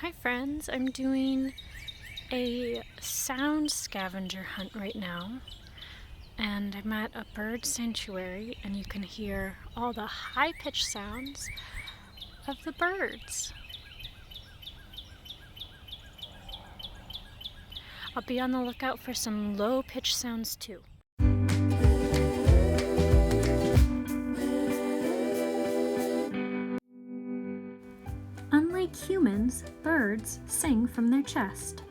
Hi friends, I'm doing a sound scavenger hunt right now, and I'm at a bird sanctuary, and you can hear all the high-pitched sounds of the birds. I'll be on the lookout for some low-pitched sounds too. Unlike humans, birds sing from their chest.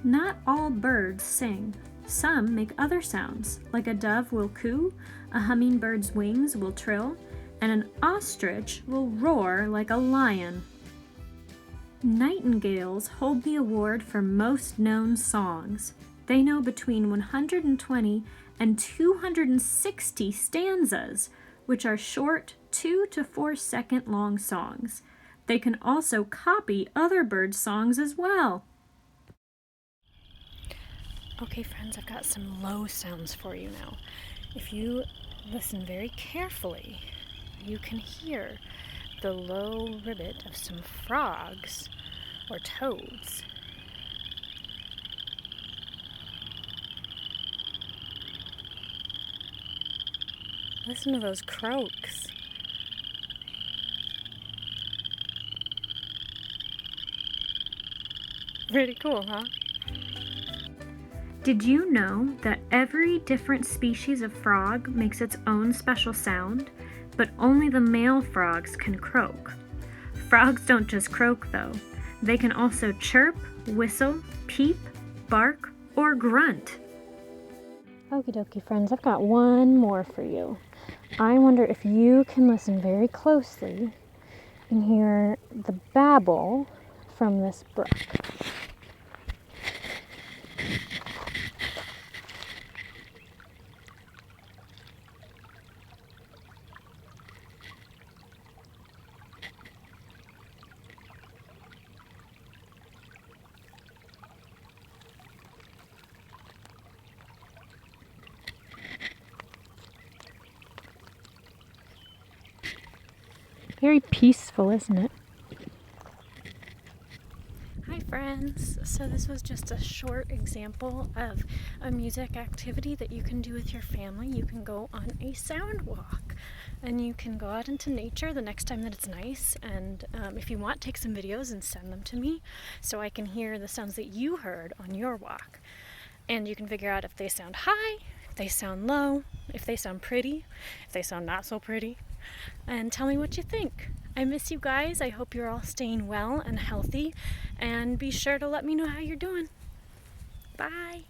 Not all birds sing. Some make other sounds, like a dove will coo, a hummingbird's wings will trill, and an ostrich will roar like a lion. Nightingales hold the award for most known songs. They know between 120 and 260 stanzas, which are short 2 to 4 second long songs. They can also copy other birds' songs as well. Okay friends, I've got some low sounds for you now. If you listen very carefully, you can hear the low ribbit of some frogs or toads. Listen to those croaks. Pretty cool, huh? Did you know that every different species of frog makes its own special sound, but only the male frogs can croak? Frogs don't just croak though. They can also chirp, whistle, peep, bark, or grunt. Okie dokie friends, I've got one more for you. I wonder if you can listen very closely and hear the babble from this brook. Very peaceful, isn't it? Hi friends! So this was just a short example of a music activity that you can do with your family. You can go on a sound walk and you can go out into nature the next time that it's nice, and if you want, take some videos and send them to me so I can hear the sounds that you heard on your walk. And you can figure out if they sound high, if they sound low, if they sound pretty, if they sound not so pretty, and tell me what you think. I miss you guys. I hope you're all staying well and healthy, and be sure to let me know how you're doing. Bye.